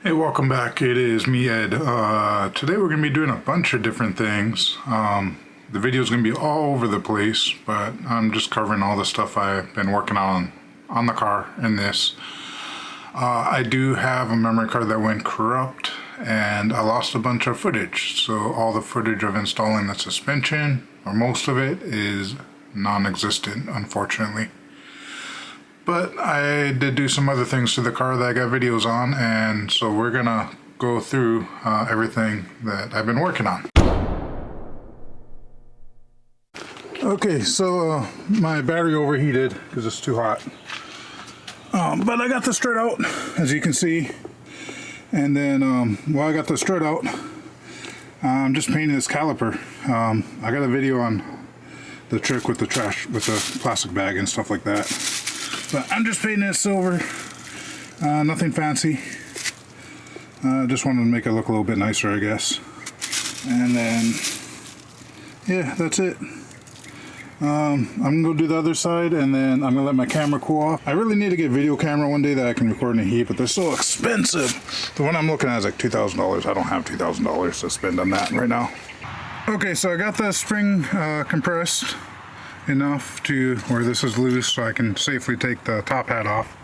Hey, welcome back. It is me, Ed. Today we're going to be doing a bunch of different things. The video is going to be all over the place, but I'm just covering all the stuff I've been working on the car in this. I do have a memory card that went corrupt and I lost a bunch of footage. So all the footage of installing the suspension, or most of it, is non-existent, unfortunately. But I did do some other things to the car that I got videos on, and so we're gonna go through everything that I've been working on. Okay, so my battery overheated because it's too hot. But I got the strut out, as you can see. And then while I got the strut out, I'm just painting this caliper. I got a video on the trick with the trash, with the plastic bag and stuff like that. But I'm just painting it silver, nothing fancy. Just wanted to make it look a little bit nicer, I guess. And then, yeah, that's it. I'm gonna go do the other side, and then I'm gonna let my camera cool off. I really need to get a video camera one day that I can record in the heat, but they're so expensive. The one I'm looking at is like $2,000. I don't have $2,000 to spend on that right now. Okay, so I got the spring compressed enough to where this is loose, so I can safely take the top hat off.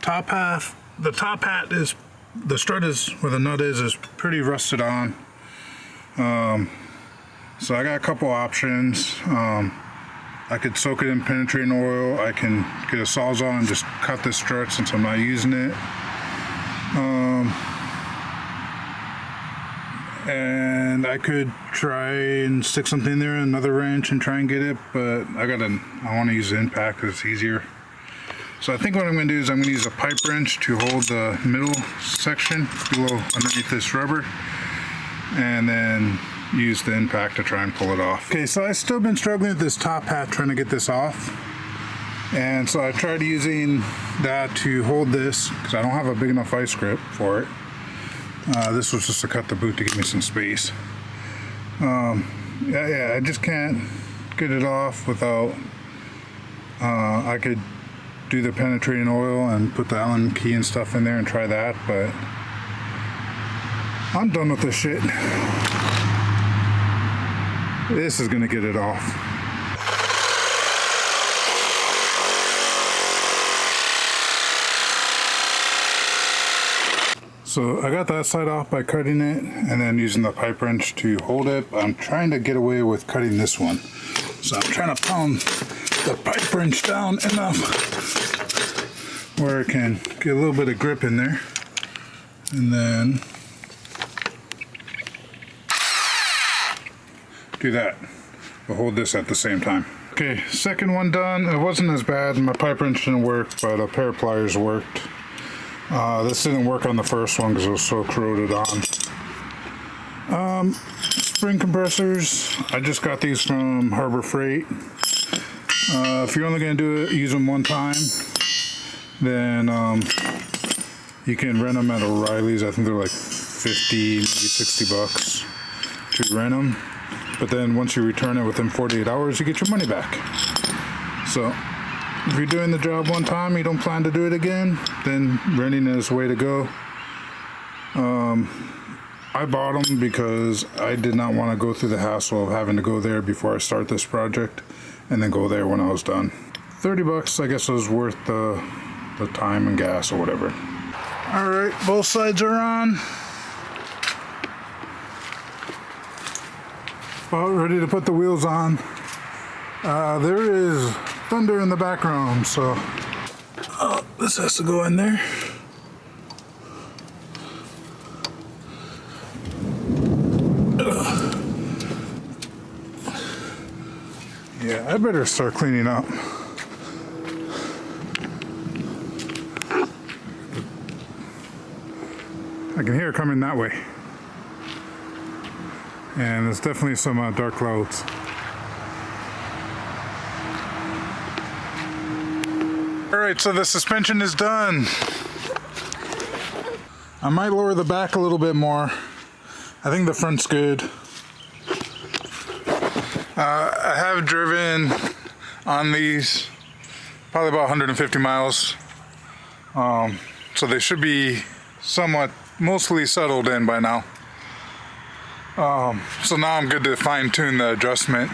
The top hat is, the strut is where the nut is pretty rusted on. So I got a couple options. I could soak it in penetrating oil. I can get a Sawzall and just cut this strut since I'm not using it. And I could try and stick something in there, another wrench, and try and get it, but I want to use the impact because it's easier. So I think what I'm going to do is I'm going to use a pipe wrench to hold the middle section below underneath this rubber, and then use the impact to try and pull it off. Okay, so I've still been struggling with this top hat, trying to get this off. And so I tried using that to hold this because I don't have a big enough vice grip for it. This was just to cut the boot to give me some space. Yeah, I just can't get it off without, I could do the penetrating oil and put the Allen key and stuff in there and try that, but I'm done with this shit. This is gonna get it off. So I got that side off by cutting it and then using the pipe wrench to hold it. I'm trying to get away with cutting this one. So I'm trying to pound the pipe wrench down enough where it can get a little bit of grip in there. And then do that, but hold this at the same time. Okay, second one done. It wasn't as bad. My pipe wrench didn't work, but a pair of pliers worked. This didn't work on the first one because it was so corroded on. Spring compressors, I just got these from Harbor Freight. If you're only going to use them one time, then you can rent them at O'Reilly's. I think they're like 50, maybe 60 bucks to rent them. But then once you return it within 48 hours, you get your money back. So if you're doing the job one time, you don't plan to do it again, then renting is the way to go. I bought them because I did not want to go through the hassle of having to go there before I start this project and then go there when I was done. 30 bucks, I guess, was worth the time and gas or whatever. All right, both sides are on. About ready to put the wheels on. There is thunder in the background, so this has to go in there. Yeah, I better start cleaning up. I can hear it coming that way. And there's definitely some dark clouds. Alright, so the suspension is done. I might lower the back a little bit more. I think the front's good. I have driven on these probably about 150 miles. So they should be somewhat mostly settled in by now. So now I'm good to fine tune the adjustment.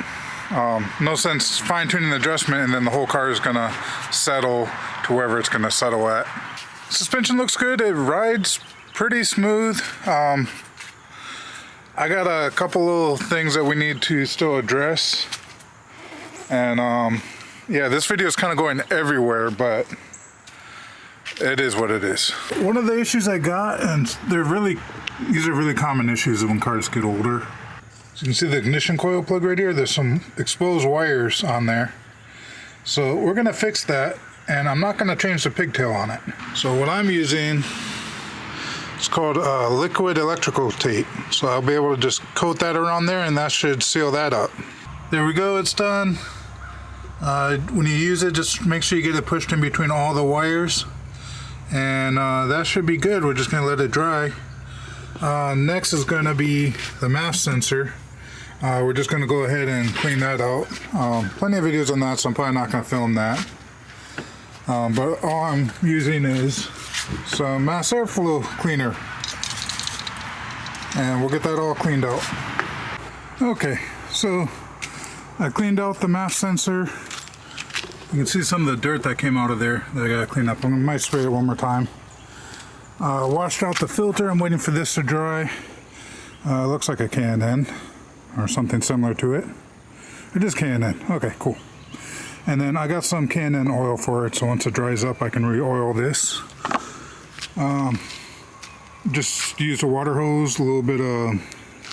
No sense fine tuning the adjustment and then the whole car is gonna settle to wherever it's gonna settle at. Suspension looks good, it rides pretty smooth. I got a couple little things that we need to still address. And yeah, this video is kind of going everywhere, but it is what it is. One of the issues I got, and these are really common issues when cars get older. So you can see the ignition coil plug right here. There's some exposed wires on there. So we're gonna fix that, and I'm not gonna change the pigtail on it. So what I'm using, it's called liquid electrical tape. So I'll be able to just coat that around there, and that should seal that up. There we go, it's done. When you use it, just make sure you get it pushed in between all the wires, and that should be good. We're just gonna let it dry. Next is gonna be the MAF sensor. We're just gonna go ahead and clean that out. Plenty of videos on that, so I'm probably not gonna film that. But all I'm using is some mass airflow cleaner, and we'll get that all cleaned out. Okay, so I cleaned out the MAF sensor. You can see some of the dirt that came out of there that I gotta clean up. I might spray it one more time. Washed out the filter. I'm waiting for this to dry. Looks like a K&N or something similar to it. It is K&N. Okay, cool. And then I got some K&N oil for it, so once it dries up, I can re-oil this. Just used a water hose, a little bit of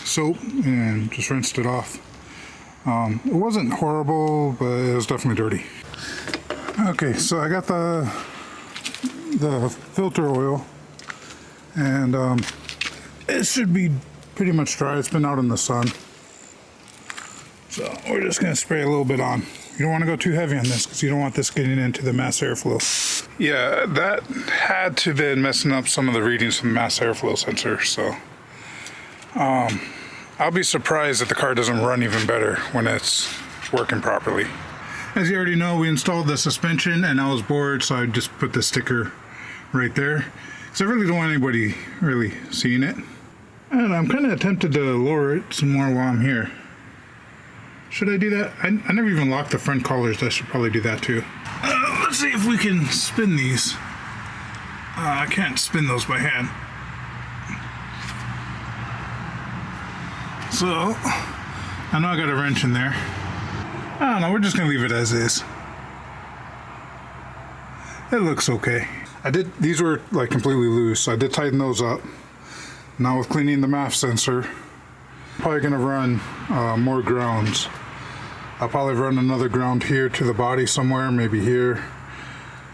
soap, and just rinsed it off. It wasn't horrible, but it was definitely dirty. Okay, so I got the filter oil, and it should be pretty much dry. It's been out in the sun, so we're just gonna spray a little bit on. You don't want to go too heavy on this because you don't want this getting into the mass airflow. Yeah, that had to have been messing up some of the readings from the mass airflow sensor, so I'll be surprised if the car doesn't run even better when it's working properly. As you already know, we installed the suspension and I was bored, so I just put the sticker right there. Because I really don't want anybody really seeing it. And I'm kind of tempted to lower it some more while I'm here. Should I do that? I never even locked the front collars. I should probably do that too. Let's see if we can spin these. I can't spin those by hand. So, I know I got a wrench in there. I don't know, we're just gonna leave it as is. It looks okay. These were like completely loose, so I did tighten those up. Now with cleaning the MAF sensor, I'm probably gonna run more grounds. I'll probably run another ground here to the body somewhere, maybe here,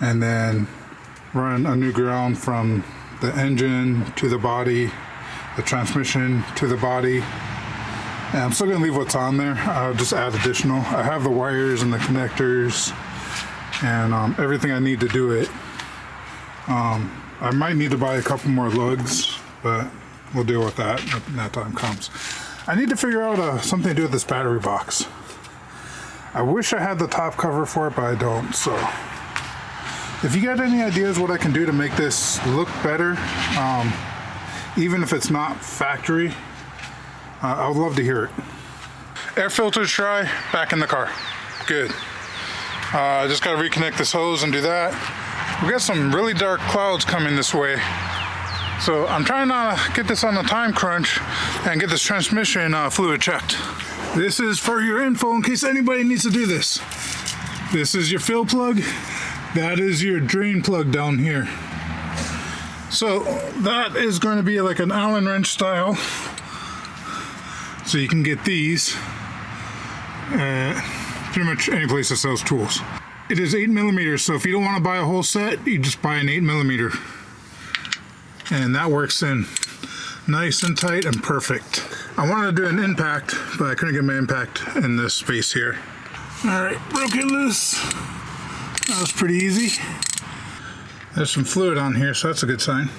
and then run a new ground from the engine to the body, the transmission to the body. And I'm still gonna leave what's on there. I'll just add additional. I have the wires and the connectors and everything I need to do it. I might need to buy a couple more lugs, but we'll deal with that when that time comes. I need to figure out something to do with this battery box. I wish I had the top cover for it, but I don't, so. If you got any ideas what I can do to make this look better, even if it's not factory, I would love to hear it. Air filter's dry, back in the car. Good. I just gotta reconnect this hose and do that. We got some really dark clouds coming this way. So I'm trying to get this on a time crunch and get this transmission fluid checked. This is for your info in case anybody needs to do this. This is your fill plug. That is your drain plug down here. So that is going to be like an Allen wrench style. So you can get these pretty much any place that sells tools. It is 8mm, so if you don't want to buy a whole set, you just buy an 8mm. And that works in nice and tight and perfect. I wanted to do an impact, but I couldn't get my impact in this space here. All right, broke it loose. That was pretty easy. There's some fluid on here, so that's a good sign.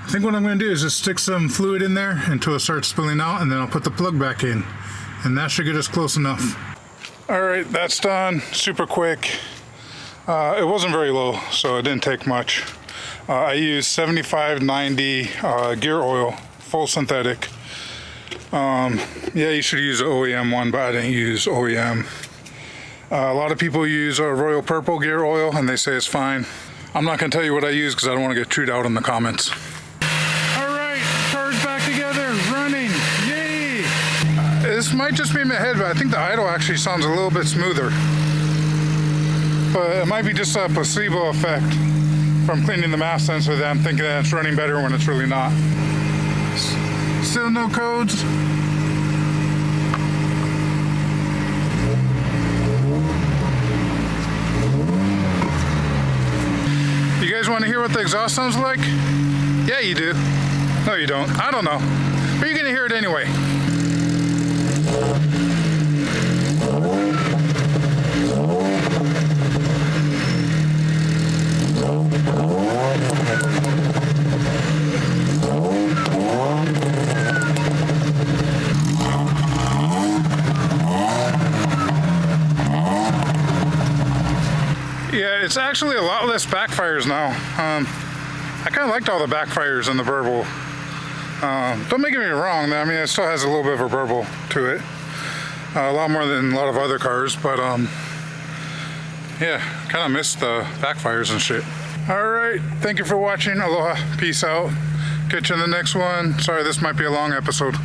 I think what I'm going to do is just stick some fluid in there until it starts spilling out, and then I'll put the plug back in. And that should get us close enough. All right, that's done. Super quick. It wasn't very low, so it didn't take much. I use 7590 gear oil, full synthetic. Yeah, you should use the OEM one, but I didn't use OEM. A lot of people use Royal Purple gear oil and they say it's fine. I'm not going to tell you what I use because I don't want to get chewed out in the comments. Alright, car's back together, running, yay! This might just be in my head, but I think the idle actually sounds a little bit smoother. But it might be just a placebo effect from cleaning the mass sensor that I'm thinking that it's running better when it's really not. Still no codes. You guys want to hear what the exhaust sounds like? Yeah, you do. No, you don't. I don't know. But you're going to hear it anyway. Yeah, it's actually a lot less backfires now. I kind of liked all the backfires in the Burble. Don't make me wrong, I mean, it still has a little bit of a burble to it. A lot more than a lot of other cars, but yeah, kind of missed the backfires and shit. Alright, thank you for watching. Aloha, peace out. Catch you in the next one. Sorry, this might be a long episode.